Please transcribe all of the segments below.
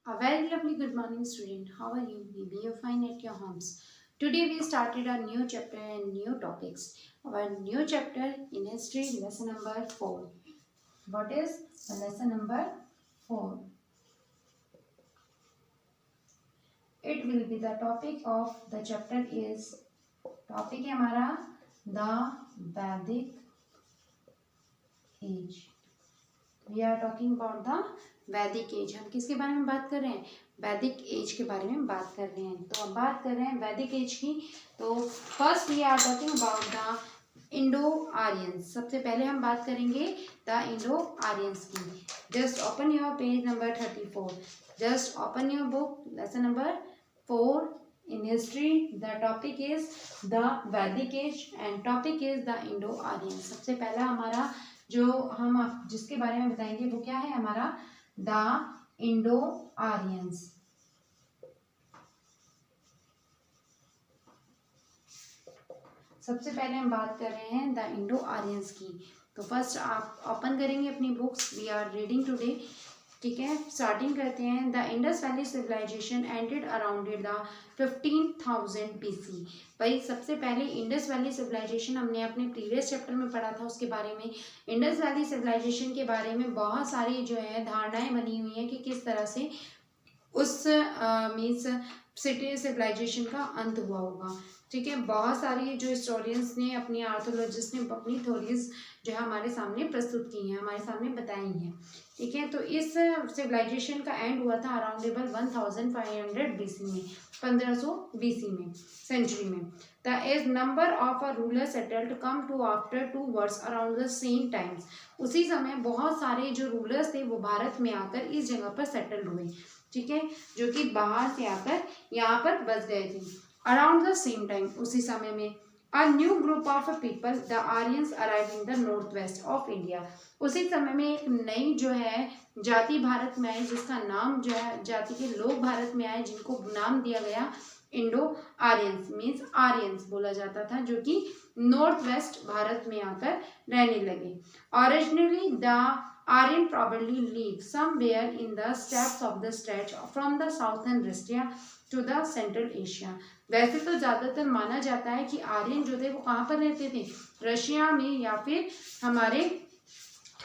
A very lovely good morning, student. How are you? Maybe you're fine at your homes. Today we started a new chapter and new topics. Our new chapter in history, lesson number 4. What is the lesson number 4? It will be the topic of the chapter is topic है हमारा the Vedic age. We are talking about the वैदिक as. हम किसके बारे में बात कर रहे हैं? वैदिक एज के बारे में बात कर रहे हैं. तो अब बात कर रहे हैं वैदिक एज की. तो first we are talking about the Indo Aryans. सबसे पहले हम बात करेंगे द इंडो आर्यंस की. Just open your page number 34. Just open your book lesson number 4 in history. The topic is the Vedic age and topic is the Indo Aryan. सबसे पहला हमारा जो हम जिसके बारे में बताएंगे वो क्या है हमारा द इंडो आर्यंस. सबसे पहले हम बात कर रहे हैं द इंडो आर्यंस की. तो फर्स्ट आप ओपन करेंगे अपनी books. We are reading today. ठीक है, स्टार्टिंग करते हैं. The Indus valley civilisation ended around the 15,000 BC. भाई सबसे पहले इंडस वैली सिविलाइजेशन हमने अपने प्रीवियस चैप्टर में पढ़ा था. उसके बारे में इंडस वैली सिविलाइजेशन के बारे में बहुत सारी जो है धारणाएं बनी हुई हैं कि किस तरह से उस मीन्स सिटी सिविलाइजेशन का अंत हुआ होगा. ठीक है, बहुत सारी जो हिस्टोरियंस ने अपनी आर्थोलॉजिस्ट ने अपनी थ्योरीज जो है हमारे सामने प्रस्तुत की हैं, हमारे सामने बताई हैं. ठीक है, तो इस सिविलाइजेशन का एंड हुआ था अराउंडेबल 1500 BC में, 1500 BC में सेंचुरी में. The age number of a ruler settled come to after 2 words around the same times. उसी समय बहुत सारे जो रूलर्स थे वो भारत में आकर इस जगह पर सेटल हुए. ठीक है, जो कि बाहर से आकर यहाँ पर बस गए थे. अराउंड द सेम टाइम उसी समय में a new group of people the Aryans arrive in the north waste of India. उसी समय में एक नई जो है जाति भारत में आई जिसका नाम जो है जाति के लोग भारत में आए जिनको नाम दिया गया इंडो आर्यंस. मीन्स आर्यंस बोला जाता था जो कि नॉर्थ वेस्ट भारत में आकर रहने लगे. Originally the Aryan probably live somewhere in the steppes of the stretch from the southern Russia to the Central Asia. वैसे तो ज़्यादातर माना जाता है कि आर्यन जो थे वो कहाँ पर रहते थे? रशिया में या फिर हमारे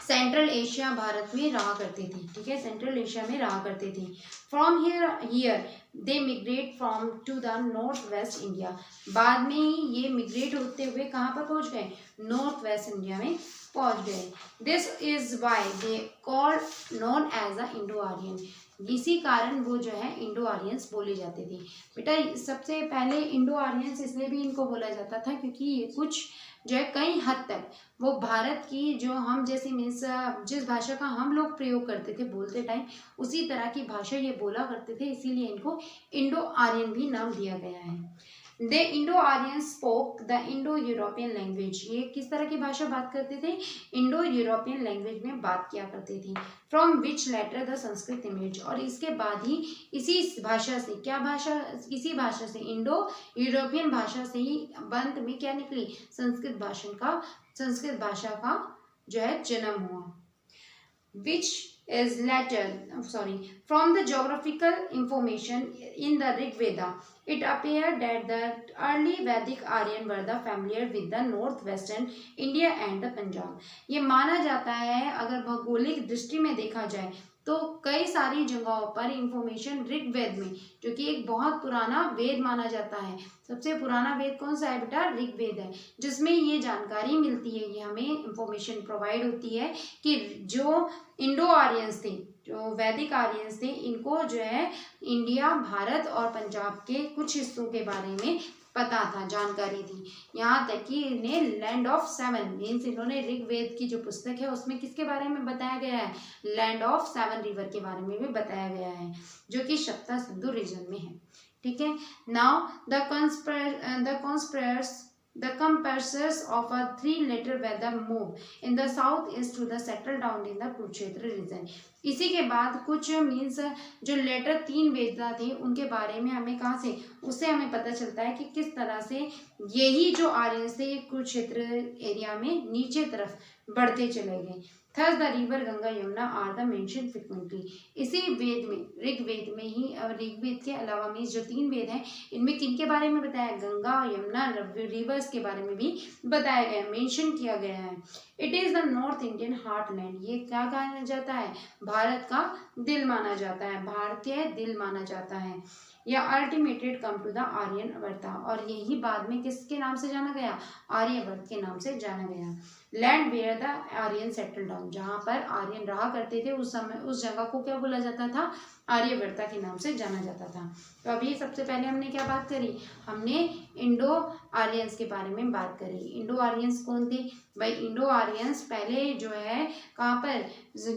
सेंट्रल एशिया भारत में रहा करते थे. ठीक है, सेंट्रल एशिया में रहा करते थे. From here they migrate from to the north west India. बाद में ही ये मिग्रेट होते हुए कहाँ पर पहुँच गए? नॉर्थ वेस्ट इंडिया में पहुँच गए. This is why they called known as the Indo Aryan. इसी कारण वो जो है इंडो आर्यंस बोले जाते थे. बेटा सबसे पहले इंडो आर्यंस इसलिए भी इनको बोला जाता था क्योंकि ये कुछ जो है कई हद तक वो भारत की जो हम जैसे मीन्स जिस भाषा का हम लोग प्रयोग करते थे बोलते टाइम उसी तरह की भाषा ये बोला करते थे. इसीलिए इनको इंडो आर्यन भी नाम दिया गया है. They Indo Aryan spoke the Indo European language. ये किस तरह की भाषा बात करते थे? इंडो यूरोपियन लैंग्वेज में बात किया करते थे. From which later the Sanskrit image. और इसके बाद ही इसी भाषा से क्या भाषा इसी भाषा से इंडो यूरोपियन भाषा से ही अंत में क्या निकली? संस्कृत भाषा का जो है जन्म हुआ. which is later from the geographical information in the Rig Veda it appeared that the early Vedic Aryan were the familiar with the northwestern India and the Punjab. ये माना जाता है अगर भौगोलिक दृष्टि में देखा जाए तो कई सारी जगहों पर इंफॉर्मेशन ऋग्वेद में जो कि एक बहुत पुराना वेद माना जाता है. सबसे पुराना वेद कौन सा है बेटा? ऋग्वेद है, जिसमें ये जानकारी मिलती है, ये हमें इंफॉर्मेशन प्रोवाइड होती है कि जो इंडो आर्यंस थे, जो वैदिक आर्यंस थे, इनको जो है इंडिया, भारत और पंजाब के कुछ हिस्सों के बारे में पता था, जानकारी थी. यहाँ तक कि इन्हें लैंड ऑफ 7 मीन्स इन्होंने ऋग्वेद की जो पुस्तक है उसमें किसके बारे में बताया गया है? लैंड ऑफ 7 रिवर के बारे में भी बताया गया है जो कि सप्ता सिंधु रीजन में है. ठीक है, now the compassers of a 3-letter weather move in the southeast to the settle down in the Kurukshetra region. इसी के बाद कुछ मीन्स जो लेटर 3 वेदा थे उनके बारे में हमें कहाँ से उससे हमें पता चलता है कि किस तरह से यही जो आर्यंस थे कुरुक्षेत्र एरिया में नीचे तरफ बढ़ते चले गए. Thus the river Ganga Yamuna are the mention frequently. इसी वेद में, ऋग्वेद में ही, ऋग्वेद के अलावा में जो 3 वेद हैं इनमें किन के बारे में बताया, गंगा यमुना रिवर्स के बारे में भी बताया गया, मेंशन किया गया है। It is the north Indian heartland, ये क्या कहा जाता है, भारत का दिल माना जाता है, भारतीय दिल माना जाता है। या अल्टीमेटेड कम टू द आर्यवर्ता, और यही बाद में किसके नाम से जाना गया, आर्यवर्त के नाम से जाना गया। Land where the Aryan settle down, जहाँ पर आर्यन रहा करते थे उस समय उस जगह को क्या बोला जाता था, आर्यवर्ता के नाम से जाना जाता था। तो अभी सबसे पहले हमने क्या बात करी, हमने इंडो आर्यंस के बारे में बात करी। इंडो आर्यंस कौन थे भाई, इंडो आर्यंस पहले जो है कहाँ पर,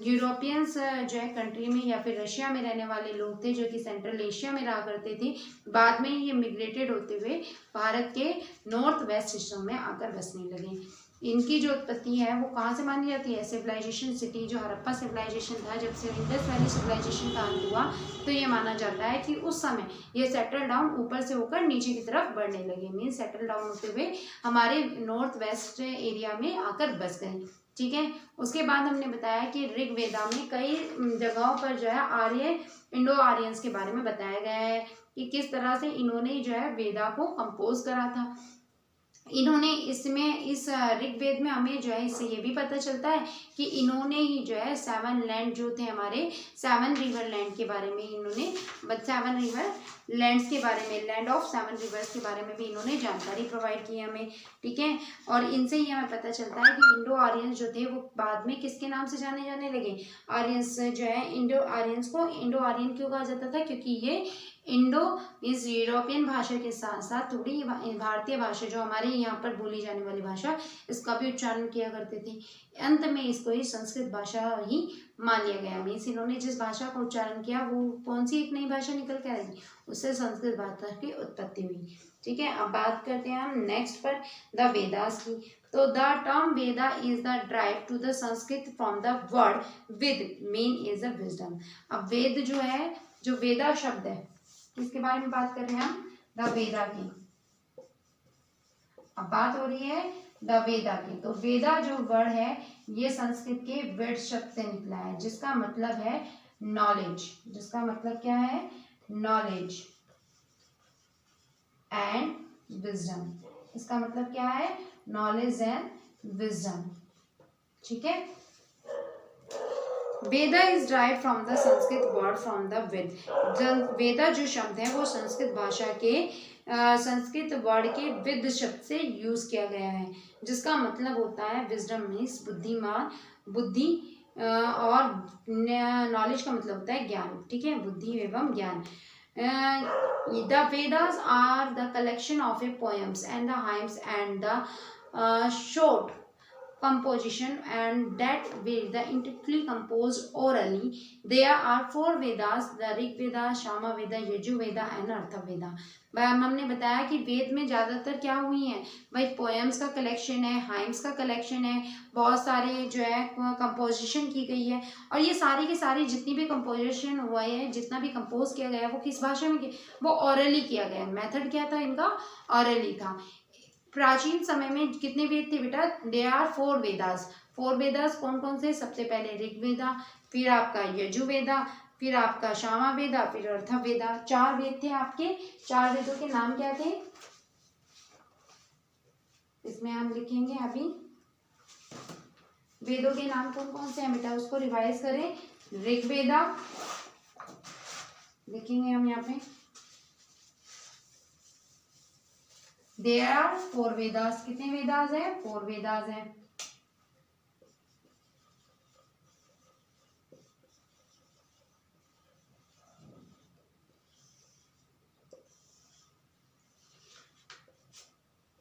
यूरोपियंस जो है कंट्री में या फिर रशिया में रहने वाले लोग थे जो कि सेंट्रल एशिया में रहा करते थे। बाद में ये मिग्रेटेड होते हुए भारत के नॉर्थ वेस्ट हिस्सों में आकर बसने लगे। इनकी जो उत्पत्ति है वो कहाँ से मानी जाती है, सिविलाइजेशन सिटी जो हड़प्पा सिविलाइजेशन था, जब से इंडस वैली सिविलाइजेशन का अंत हुआ तो ये माना जाता है कि उस समय ये सेटल डाउन ऊपर से होकर नीचे की तरफ बढ़ने लगे, मीन सेटल डाउन होते हुए हमारे नॉर्थ वेस्ट एरिया में आकर बस गए। ठीक है, उसके बाद हमने बताया कि ऋग्वेदा में कई जगहों पर जो है आर्य इंडो आर्यंस के बारे में बताया गया है कि किस तरह से इन्होंने जो है वेदा को कंपोज करा था। इन्होंने इसमें इस ऋग्वेद में हमें जो है इससे ये भी पता चलता है कि इन्होंने ही जो है 7 लैंड जो थे हमारे 7 रिवर लैंड के बारे में इन्होंने 7 रिवर लैंड्स के बारे में, लैंड ऑफ 7 रिवर्स के बारे में भी इन्होंने जानकारी प्रोवाइड की हमें। ठीक है, और इनसे ही हमें पता चलता है कि इंडो आर्यंस जो थे वो बाद में किसके नाम से जाने लगे, आर्यंस जो है इंडो आर्यंस को इंडो आर्यन क्यों कहा जाता था, क्योंकि ये इंडो इस यूरोपियन भाषा के साथ साथ थोड़ी भारतीय भाषा जो हमारे यहाँ पर बोली जाने वाली भाषा इसका भी उच्चारण किया करते थे। अंत में इसको ही संस्कृत भाषा ही मान लिया गया। मीन्स इन्होंने जिस भाषा का उच्चारण किया वो कौन सी एक नई भाषा निकल के आएगी, उससे संस्कृत भाषा की उत्पत्ति हुई। ठीक है, अब बात करते हैं हम नेक्स्ट पर द वेदास की। तो the term Veda is the drive to the Sanskrit from the word vid, mean is the wisdom. अब वेद जो है, जो वेदा शब्द है किसके बारे में बात कर रहे हैं हम, द वेदा की। अब बात हो रही है द वेदा की। तो वेदा जो वर्ड है ये संस्कृत के वेद शब्द से निकला है जिसका मतलब है नॉलेज। जिसका मतलब क्या है, नॉलेज एंड विजडम। इसका मतलब क्या है, नॉलेज एंड विजडम। ठीक है, Veda is derived from the Sanskrit word from the Ved. Veda जो शब्द है वो संस्कृत भाषा के संस्कृत वर्ड के विद शब्द से यूज किया गया है जिसका मतलब होता है विजडम, मीन्स बुद्धिमान, बुद्धि, और नॉलेज का मतलब होता है ज्ञान। ठीक है, बुद्धि एवं ज्ञान। The Vedas are the collection of a poems and the hymns and the short composition and that Veda intricately composed orally. There are 4 Vedas, the Rig Veda, Shama Veda, Yajur Veda and Artha Veda. भाई हमने बताया कि वेद में ज़्यादातर क्या हुई हैं भाई, पोएम्स का कलेक्शन है, हाइम्स का कलेक्शन है, बहुत सारे जो है कंपोजिशन की गई है। और ये सारी की सारी जितनी भी कंपोजिशन हुआ है, जितना भी कंपोज किया गया है वो किस भाषा में किया, वो ऑरली किया गया है। मेथड क्या था इनका, ऑरली था। प्राचीन समय में कितने वेद थे बेटा, दे आर 4 वेदास। 4 वेदास कौन कौन से, सबसे पहले ऋग्वेदा, फिर आपका यजुर्वेदा, फिर आपका साम वेदा, फिर अथर्ववेदा। 4 वेद थे आपके। 4 वेदों के नाम क्या थे, इसमें हम लिखेंगे अभी वेदों के नाम कौन कौन से हैं बेटा, उसको रिवाइज करें। ऋग्वेदा लिखेंगे हम यहाँ पे, देयर आर 4 वेदास। कितने वेदास है, 4 वेदास है।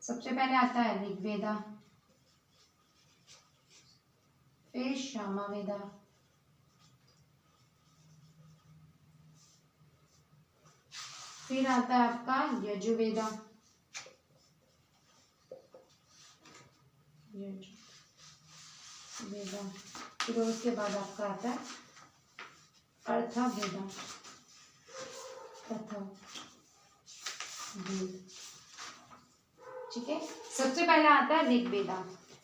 सबसे पहले आता है ऋग्वेदा, फिर सामवेदा, फिर आता है आपका यजुर्वेदा, वेदा, फिर उसके बाद आपका आता है अर्थवेदा, ठीक है। सबसे पहला आता है ऋग्वेदा।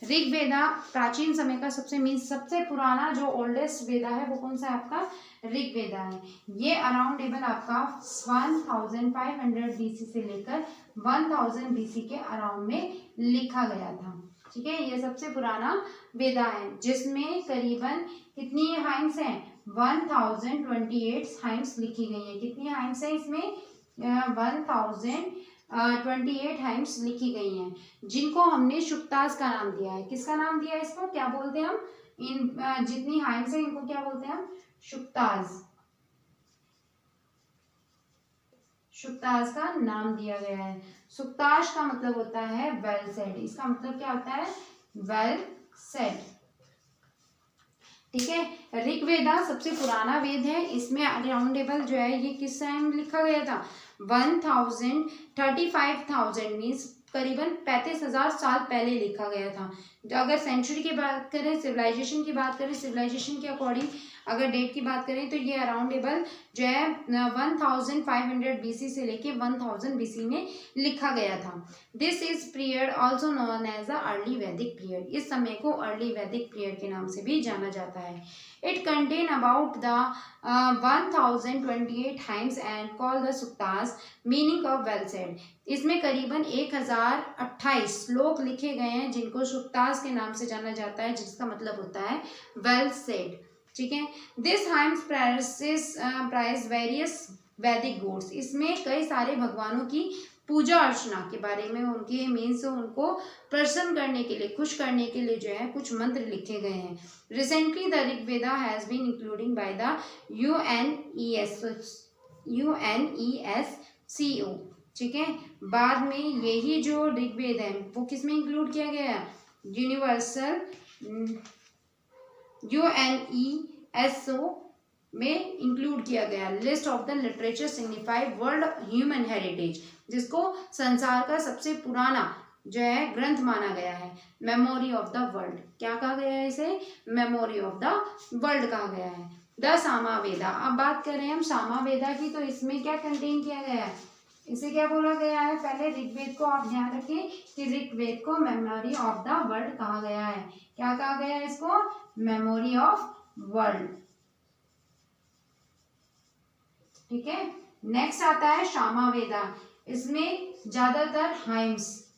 ऋग्वेदा प्राचीन समय का सबसे पुराना जो ओल्डेस्ट वेदा है वो कौन सा है आपका, ऋग्वेदा है। ये अराउंड एबल आपका 1500 BC से लेकर 1000 BC के अराउंड में लिखा गया था। ठीक है, ये सबसे पुराना वेदा है जिसमें करीबन कितनी हाइम्स हैं, 1028 हाइम्स लिखी गई है। कितनी हाइम्स है इसमें, 1028 हाइम्स लिखी गई हैं, जिनको हमने शुक्तास का नाम दिया है। किसका नाम दिया है इसको, क्या बोलते हैं हम, इन जितनी हाइम्स है इनको क्या बोलते हैं हम, शुक्तास। शुक्तास का नाम दिया गया है। सुक्ताश का मतलब होता है वेल सेड, इसका मतलब क्या होता है, वेल सेड। ठीक है, ऋग्वेदा सबसे पुराना वेद है। इसमें अराउंडेबल जो है ये किस टाइम लिखा गया था, 35,000 मीन्स करीबन 35,000 साल पहले लिखा गया था। अगर सेंचुरी की बात करें, सिविलाइजेशन की बात करें, सिविलाइजेशन के अकॉर्डिंग अगर डेट की बात करें तो ये अराउंडेबल जो है 1500 BC से लेके 1000 BC में लिखा गया था। This is period also known as the early Vedic period. इस समय को अर्ली वैदिक पीरियड के नाम से भी जाना जाता है। It contain about the 1028 hymns and call the suktas meaning of well said. इसमें करीबन 1028 श्लोक लिखे गए हैं जिनको सुक्तास के नाम से जाना जाता है, जिसका मतलब होता है वेल सेड। ठीक है, दिस हाइम्स प्राइज वेरियस वैदिक गॉड्स। इसमें कई सारे भगवानों की पूजा अर्चना के बारे में, उनके मीन्स उनको प्रसन्न करने के लिए, खुश करने के लिए जो है कुछ मंत्र लिखे गए हैं। Recently the Rigveda has been including by the UNESCO। ठीक है, बाद में यही जो ऋग्वेद है वो किसमें इंक्लूड किया गया है, यूनिवर्सल UNESCO में इंक्लूड किया गया। List of the literature signify world human heritage, जिसको संसार का सबसे पुराना जो है ग्रंथ माना गया है। मेमोरी ऑफ द वर्ल्ड, क्या कहा गया है इसे, मेमोरी ऑफ द वर्ल्ड कहा गया है। द सामावेदा, अब बात करें हम सामावेदा की, तो इसमें क्या कंटेन किया गया है, इसे क्या बोला गया है, पहले ऋग्वेद को आप ध्यान रखें कि ऋग्वेद को मेमोरी ऑफ द वर्ल्ड कहा गया है। क्या कहा गया है इसको, मेमोरी ऑफ वर्ल्ड। ठीक है, नेक्स्ट आता है सामावेदा। इसमें ज्यादातर हाइम्स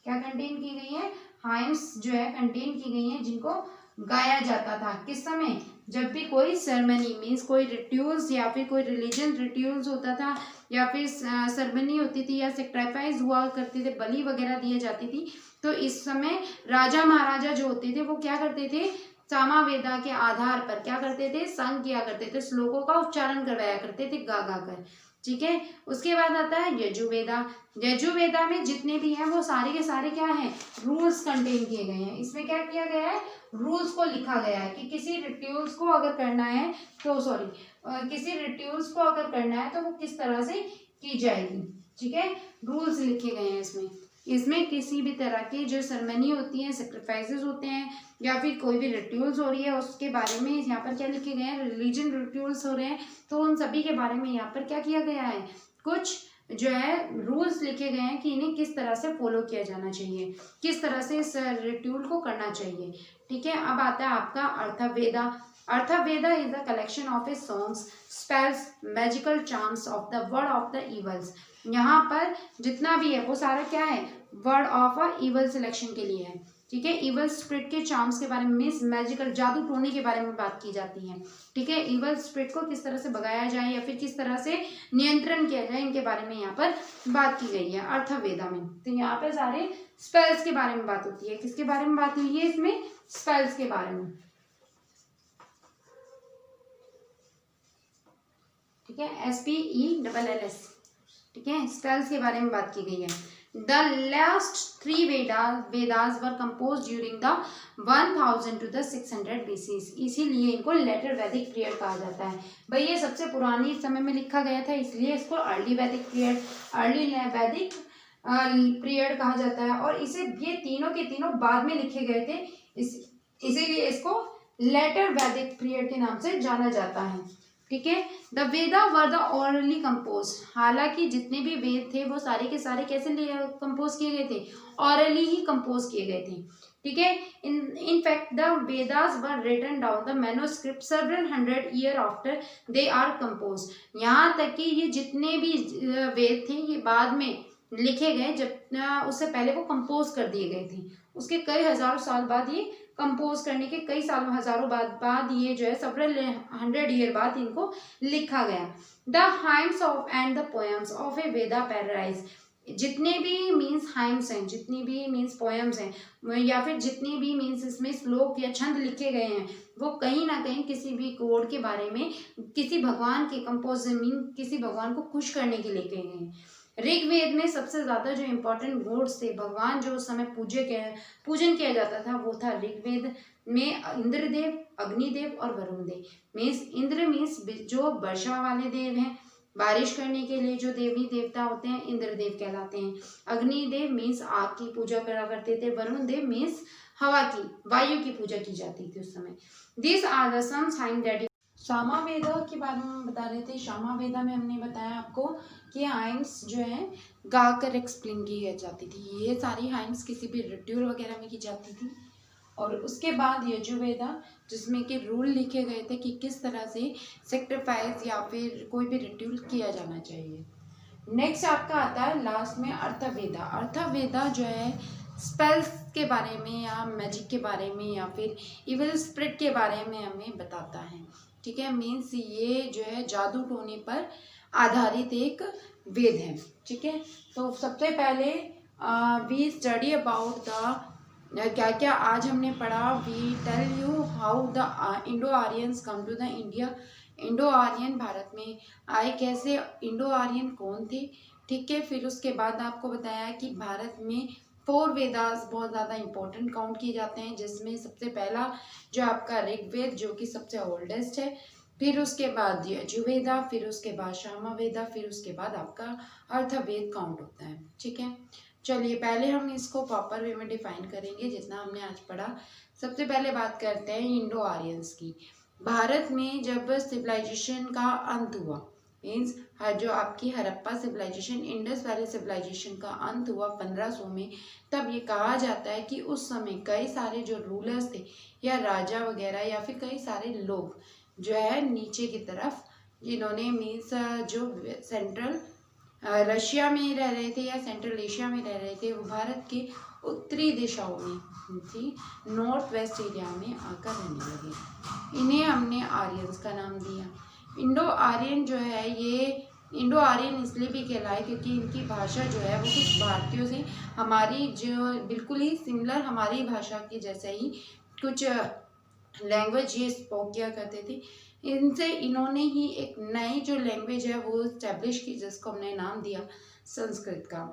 क्या कंटेन की गई है, हाइम्स जो है कंटेन की गई हैं जिनको गाया जाता था। किस समय, जब भी कोई सेरेमनी मीन्स कोई रिट्यूल्स या फिर कोई रिलीजन रिट्यूल्स होता था, या फिर सेरेमनी होती थी, या सेक्रीफाइस हुआ करते थे, बलि वगैरह दी जाती थी, तो इस समय राजा महाराजा जो होते थे वो क्या करते थे, सामावेदा के आधार पर क्या करते थे, संग किया करते थे, श्लोकों का उच्चारण करवाया करते थे गा गा कर। ठीक है, उसके बाद आता है यजुर्वेदा। यजुर्वेदा में जितने भी हैं वो सारे के सारे क्या हैं, रूल्स कंटेन किए गए हैं। इसमें क्या किया गया है, रूल्स को लिखा गया है कि किसी रिट्यूल्स को अगर करना है तो किसी रिट्यूल्स को अगर करना है तो वो किस तरह से की जाएगी। ठीक है, रूल्स लिखे गए हैं इसमें। इसमें किसी भी तरह की जो सेरेमनी होती है, सेक्रीफाइसेस होते हैं, या फिर कोई भी रिट्यूल्स हो रही है उसके बारे में यहाँ पर क्या लिखे गए हैं, रिलीजन रिट्यूल्स हो रहे हैं तो उन सभी के बारे में यहाँ पर क्या किया गया है, कुछ जो है रूल्स लिखे गए हैं कि इन्हें किस तरह से फॉलो किया जाना चाहिए, किस तरह से इस रिट्यूल को करना चाहिए। ठीक है, अब आता है आपका Atharvaveda. Atharvaveda is the collection of a songs, spells, magical charms of the word of the evils. यहाँ पर जितना भी है वो सारा क्या है, word of a evil selection के लिए है। ठीक है, इवल स्पिरिट के चार्म्स के बारे में, मीन्स मैजिकल जादू टोने के बारे में बात की जाती है। ठीक है, इवल स्पिरिट को किस तरह से भगाया जाए या फिर किस तरह से नियंत्रण किया जाए, इनके बारे में यहाँ पर बात की गई है अर्थवेदा में। तो यहाँ पर सारे स्पेल्स के बारे में बात होती है। किसके बारे में बात हुई है इसमें, स्पेल्स के बारे में। ठीक है, SPELLS। ठीक है, स्पेल्स के बारे में बात की गई है। The last 3 Vedas were compose during the 1000 to the 600 BC, इसीलिए इनको लेटर वैदिक पीरियड कहा जाता है। भाई ये सबसे पुरानी समय में लिखा गया था, इसलिए इसको early Vedic period, early Vedic period कहा जाता है। और इसे ये तीनों के तीनों बाद में लिखे गए थे, इसीलिए इसको लेटर वैदिक पीरियड के नाम से जाना जाता है। ठीक है, the Veda were the hourly compose. हालांकि जितने भी वेद थे वो सारे के सारे कैसे कंपोज किए गए थे, ऑरली ही कंपोज किए गए थे। ठीक है। In fact the Vedas were written down the manuscript several 100 year after they are compose. यहाँ तक कि ये जितने भी वेद थे ये बाद में लिखे गए, जब उससे पहले वो कंपोज कर दिए गए थे। उसके कई हजारों साल बाद ये कंपोज करने के कई सालों हजारों बाद ये जो है सेवरल 100 ईयर बाद इनको लिखा गया। The hymns of and the poems of A Veda paradise, जितने भी मीन्स हाइम्स हैं, जितनी भी मीन्स पोएम्स हैं, या फिर जितने भी मीन्स इसमें श्लोक या छंद लिखे गए हैं, वो कहीं ना कहीं किसी भी कोड के बारे में, किसी भगवान के कंपोज मीन किसी भगवान को खुश करने के लिए गए हैं। ऋग्वेद में सबसे ज्यादा जो इम्पोर्टेंट गॉड्स थे, भगवान जो उस समय पूजन किया जाता था, वो था ऋग्वेद में इंद्रदेव, अग्निदेव और वरुण देव। मीन्स इंद्र मीन्स जो वर्षा वाले देव हैं, बारिश करने के लिए जो देवी देवता होते हैं इंद्रदेव कहलाते हैं। अग्निदेव मीन्स आग की पूजा करा करते थे। वरुण देव मीन्स हवा की, वायु की पूजा की जाती थी उस समय। This are the some sign that Samaveda के बारे में हम बता रहे थे। सामावेदा में हमने बताया आपको कि हाइम्स जो है गाकर एक्सप्लेन की जाती थी। ये सारी हाइम्स किसी भी रिट्यूल वगैरह में की जाती थी। और उसके बाद यजुर्वेदा, जिसमें कि रूल लिखे गए थे कि किस तरह से सेक्रीफाइस या फिर कोई भी रिट्यूल किया जाना चाहिए। नेक्स्ट आपका आता है लास्ट में अर्थवेदा। अर्थवेदा जो है स्पेल्स के बारे में या मैजिक के बारे में या फिर इविल स्पिरिट के बारे में हमें बताता है। ठीक है, मीन्स ये जो है जादू टोने पर आधारित एक वेद है। ठीक है, तो सबसे पहले वी स्टडी अबाउट द क्या क्या आज हमने पढ़ा। We tell you how the Indo Aryans come to the India. Indo Aryan Bharat में आए कैसे, इंडो आर्यन कौन थे। ठीक है, फिर उसके बाद आपको बताया कि भारत में 4 वेदास बहुत ज़्यादा इंपॉर्टेंट काउंट किए जाते हैं, जिसमें सबसे पहला जो आपका ऋग्वेद जो कि सबसे ओल्डेस्ट है, फिर उसके बाद यजुर्वेदा, फिर उसके बाद सामवेदा, फिर उसके बाद आपका अर्थवेद काउंट होता है। ठीक है, चलिए पहले हम इसको प्रॉपर वे में डिफाइन करेंगे जितना हमने आज पढ़ा। सबसे पहले बात करते हैं इंडो आर्यंस की। भारत में जब सिविलाइजेशन का अंत हुआ, मीन्स जो आपकी Harappa civilisation, Indus valley civilisation का अंत हुआ 1500 में, तब ये कहा जाता है कि उस समय कई सारे जो रूलर्स थे या राजा वगैरह या फिर कई सारे लोग जो है नीचे की तरफ, जिन्होंने मीन्स जो सेंट्रल रशिया में रह रहे थे या सेंट्रल एशिया में रह रहे थे, वो भारत के उत्तरी दिशाओं में थी, नॉर्थ वेस्ट एरिया में आकर रहने लगे। इन्हें हमने आर्यंस का नाम दिया। इंडो आर्यन जो है ये इंडो आर्यन इसलिए भी कहलाए क्योंकि इनकी भाषा जो है वो कुछ भारतीयों से हमारी जो बिल्कुल ही सिमिलर हमारी भाषा के जैसे ही कुछ लैंग्वेज ये स्पोक किया करते थे। इनसे इन्होंने ही एक नई जो लैंग्वेज है वो इस्टेब्लिश की, जिसको हमने नाम दिया संस्कृत का।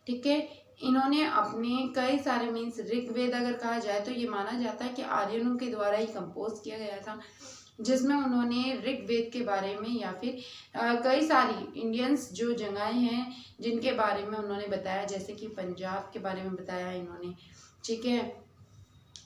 ठीक है, इन्होंने अपने कई सारे मीन्स ऋग्वेद अगर कहा जाए तो ये माना जाता है कि आर्यनों के द्वारा ही कंपोज किया गया था, जिसमें उन्होंने ऋग्वेद के बारे में या फिर कई सारी इंडियंस जो जगहें हैं जिनके बारे में उन्होंने बताया, जैसे कि पंजाब के बारे में बताया इन्होंने। ठीक है,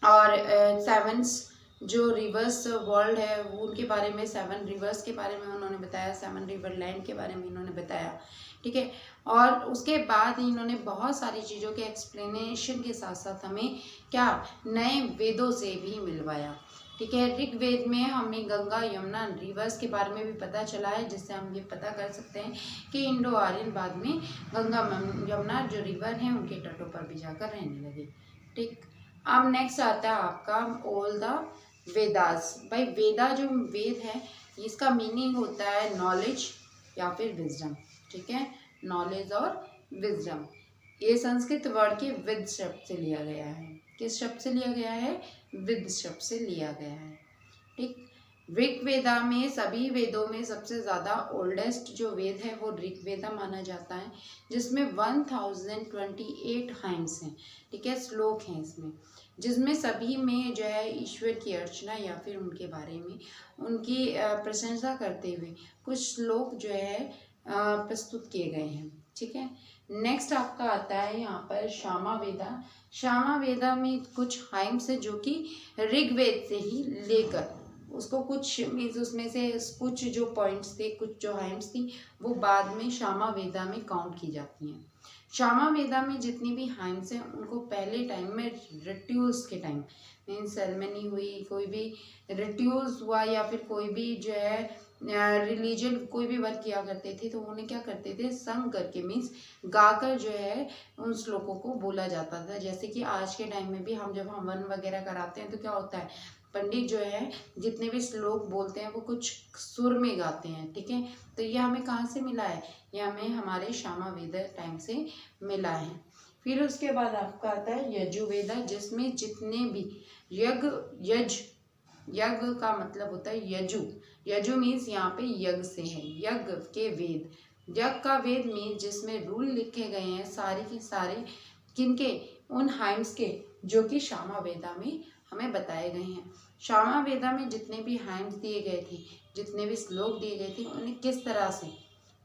और 7 जो रिवर्स वर्ल्ड है वो उनके बारे में, 7 रिवर्स के बारे में उन्होंने बताया, 7 रिवर लैंड के बारे में इन्होंने बताया। ठीक है, और उसके बाद इन्होंने बहुत सारी चीज़ों के एक्सप्लेनेशन के साथ साथ हमें क्या नए वेदों से भी मिलवाया। ठीक है, ऋग्वेद में हमें गंगा यमुना रिवर्स के बारे में भी पता चला है, जिससे हम ये पता कर सकते हैं कि इंडो आर्यन बाद में गंगा यमुना जो रिवर हैं उनके तटों पर भी जाकर रहने लगे। ठीक, अब नेक्स्ट आता है आपका ऑल द वेदास। भाई वेदा जो वेद है इसका मीनिंग होता है नॉलेज या फिर विजडम। ठीक है, नॉलेज और विजडम, ये संस्कृत वर्ड के विद शब्द से लिया गया है। किस शब्द से लिया गया है? विद शब्द से लिया गया है। ठीक, ऋग्वेदा में सभी वेदों में सबसे ज़्यादा ओल्डेस्ट जो वेद है वो ऋग्वेदा माना जाता है, जिसमें 1028 हाइम्स हैं। ठीक है, श्लोक हैं इसमें, जिसमें सभी में जो है ईश्वर की अर्चना या फिर उनके बारे में उनकी प्रशंसा करते हुए कुछ श्लोक जो है प्रस्तुत किए गए हैं। ठीक है, नेक्स्ट आपका आता है यहाँ पर सामवेदा। सामवेदा में कुछ हाइम्स है जो कि ऋग्वेद से ही लेकर उसको कुछ मीन्स उसमें से कुछ जो पॉइंट्स थे, कुछ जो हाइम्स थी, वो बाद में सामा वेदा में काउंट की जाती हैं। सामा वेदा में जितनी भी हाइम्स हैं उनको पहले टाइम में रिट्यूल्स के टाइम मीन्स सेरेमनी हुई, कोई भी रिट्यूल्स हुआ या फिर कोई भी जो है रिलीजन कोई भी वर्क किया करते थे, तो उन्हें क्या करते थे, संग करके मीन्स गाकर जो है उन श्लोकों को बोला जाता था। जैसे कि आज के टाइम में भी हम जब हवन वगैरह कराते हैं तो क्या होता है, पंडित जो है जितने भी श्लोक बोलते हैं वो कुछ सुर में गाते हैं, ठीक है। तो ये हमें कहाँ से मिला है, ये हमें हमारे सामा वेद टाइम से मिला है। फिर उसके बाद आपका आता है यजुर्वेदा, जिसमें जितने भी यज्ञ का मतलब होता है यजु। यजु मीन्स यहाँ पे यज्ञ से है, यज्ञ के वेद, यज्ञ का वेद मीन्स जिसमें रूल लिखे गए हैं सारे के सारे, किनके, उन हाइम्स के जो कि सामा वेदा में हमें बताए गए हैं। सामा वेदा में जितने भी हाइम्स दिए गए थे, जितने भी श्लोक दिए गए थे, उन्हें किस तरह से,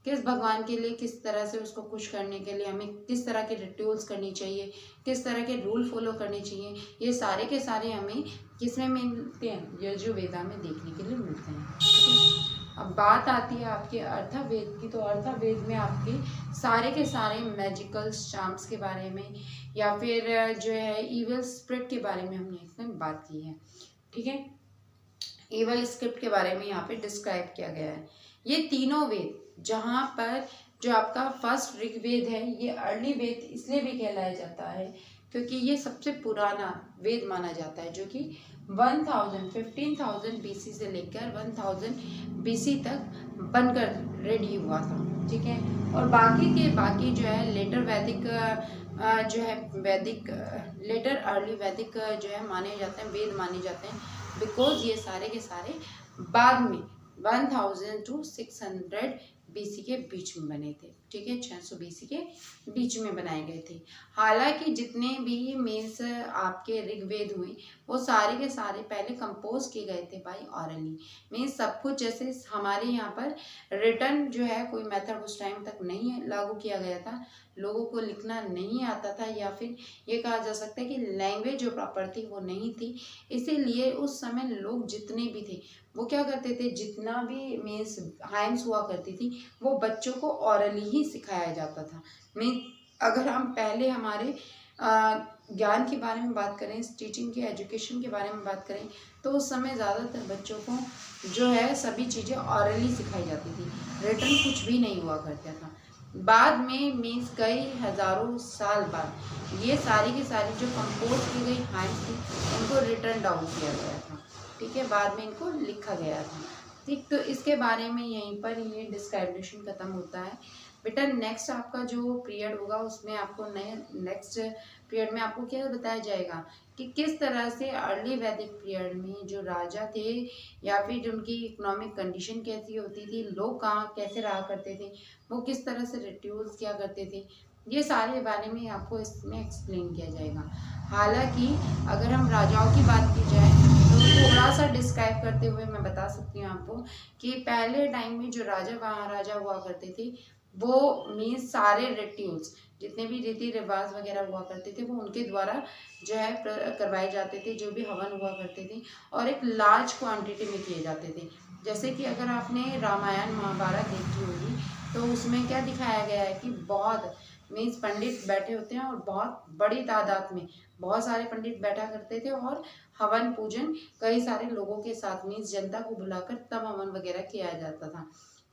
किस भगवान के लिए किस तरह से उसको खुश करने के लिए हमें किस तरह के रिचुअल्स करनी चाहिए, किस तरह के रूल फॉलो करने चाहिए, ये सारे के सारे हमें किसमें मिलते हैं, यजुर्वेदा में देखने के लिए मिलते हैं। अब बात आती है आपके अर्थवेद की, तो अर्थवेद में आपके सारे के सारे मैजिकल चार्म्स के बारे में या फिर जो है इविल स्पिरिट के बारे में हमने इसमें बात की है, ठीक है। इविल स्क्रिप्ट के बारे में यहाँ पे डिस्क्राइब किया गया है। ये तीनों वेद, जहाँ पर जो आपका फर्स्ट ऋग्वेद है, ये अर्ली वेद इसलिए भी कहलाया जाता है क्योंकि ये सबसे पुराना वेद माना जाता है, जो कि 15,000 BC से लेकर 1000 BC तक बनकर रेडी हुआ था, ठीक है। और बाकी जो है लेटर वैदिक जो है लेटर अर्ली वैदिक जो है माने जाते हैं, वेद माने जाते हैं, बिकॉज ये सारे के सारे बाद में 1000 to 600 BC के बीच में बने थे, ठीक है, 600 BC के बीच में बनाए गए थे। हालांकि जितने भी मीन्स आपके ऋग्वेद हुए वो सारे के सारे पहले कंपोज किए गए थे बाय ऑरली, मीन्स सब कुछ जैसे हमारे यहाँ पर रिटर्न जो है कोई मेथड उस टाइम तक नहीं लागू किया गया था, लोगों को लिखना नहीं आता था, या फिर ये कहा जा सकता है कि लैंग्वेज जो प्रॉपर थी वो नहीं थी, इसीलिए उस समय लोग जितने भी थे वो क्या करते थे, जितना भी मीन्स हाइम्स हुआ करती थी वो बच्चों को ऑरली ही सिखाया जाता था। मीन अगर हम पहले हमारे ज्ञान के बारे में बात करें, टीचिंग के एजुकेशन के बारे में बात करें, तो उस समय ज़्यादातर बच्चों को जो है सभी चीज़ें ऑरली सिखाई जाती थी, रिटर्न कुछ भी नहीं हुआ करता था। बाद में मीन्स कई हज़ारों साल बाद ये सारी की सारी जो कंपोज की गई हाइम्स थी उनको रिटर्न डाउन किया गया था, ठीक है, बाद में इनको लिखा गया था, ठीक। तो इसके बारे में यहीं पर ये डिस्क्रिप्शन ख़त्म होता है। बेटा नेक्स्ट आपका जो पीरियड होगा उसमें आपको नेक्स्ट पीरियड में आपको क्या बताया जाएगा कि किस तरह से अर्ली वैदिक पीरियड में जो राजा थे या फिर जो उनकी इकोनॉमिक कंडीशन कैसी होती थी, लोग कहाँ कैसे रहा करते थे, वो किस तरह से रिट्यूल्स किया करते थे, ये सारे बारे में आपको इसमें एक्सप्लेन किया जाएगा। हालांकि अगर हम राजाओं की बात की जाए तो थोड़ा सा डिस्क्राइब करते हुए मैं बता सकती हूँ आपको कि पहले टाइम में जो राजा महाराजा हुआ करते थे वो मीन्स सारे रिट्यूल्स जितने भी रीति रिवाज वगैरह हुआ करते थे वो उनके द्वारा जो है करवाए जाते थे, जो भी हवन हुआ करते थे और एक लार्ज क्वांटिटी में किए जाते थे। जैसे कि अगर आपने रामायण महाभारत देखी होगी तो उसमें क्या दिखाया गया है कि बहुत मीन्स पंडित बैठे होते हैं और बहुत बड़ी तादाद में बहुत सारे पंडित बैठा करते थे और हवन पूजन कई सारे लोगों के साथ मीन्स जनता को बुलाकर तब हवन वगैरह किया जाता था,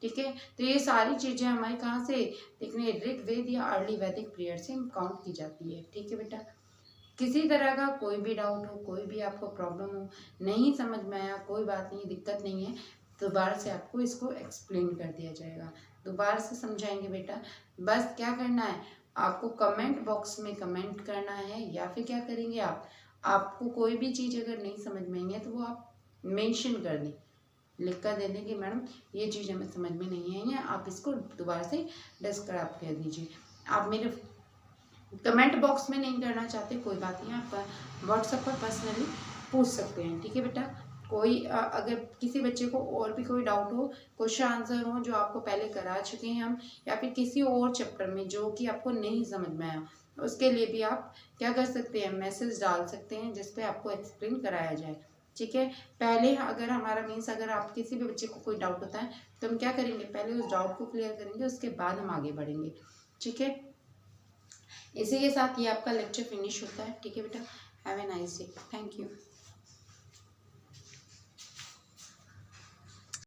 ठीक है। तो ये सारी चीज़ें हमारे कहाँ से देखने ऋग्वेद या अर्ली वैदिक पीरियड से काउंट की जाती है, ठीक है बेटा। किसी तरह का कोई भी डाउट हो, कोई भी आपको प्रॉब्लम हो, नहीं समझ में आया, कोई बात नहीं, दिक्कत नहीं है, दोबारा से आपको इसको एक्सप्लेन कर दिया जाएगा, दोबारा से समझाएंगे बेटा। बस क्या करना है, आपको कमेंट बॉक्स में कमेंट करना है या फिर क्या करेंगे आपको कोई भी चीज़ अगर नहीं समझ में आई है तो वो आप मेंशन कर दें, लिख कर दे दें कि मैडम ये चीज़ हमें समझ में नहीं आई है, आप इसको दोबारा से डिस्क्राइब कर दीजिए। आप मेरे कमेंट बॉक्स में नहीं करना चाहते कोई बात नहीं, आप व्हाट्सएप पर पर्सनली पूछ सकते हैं, ठीक है बेटा। कोई अगर किसी बच्चे को और भी कोई डाउट हो, क्वेश्चन आंसर हो जो आपको पहले करा चुके हैं हम, या फिर किसी और चैप्टर में जो कि आपको नहीं समझ में आया, उसके लिए भी आप क्या कर सकते हैं, मैसेज डाल सकते हैं जिस पे आपको एक्सप्लेन कराया जाए, ठीक है। पहले अगर हमारा मीन्स अगर आप किसी भी बच्चे को कोई डाउट होता है तो हम क्या करेंगे, पहले उस डाउट को क्लियर करेंगे, उसके बाद हम आगे बढ़ेंगे। ठीक है, इसी के साथ ये आपका लेक्चर फिनिश होता है। ठीक है बेटा, have a nice day, thank you.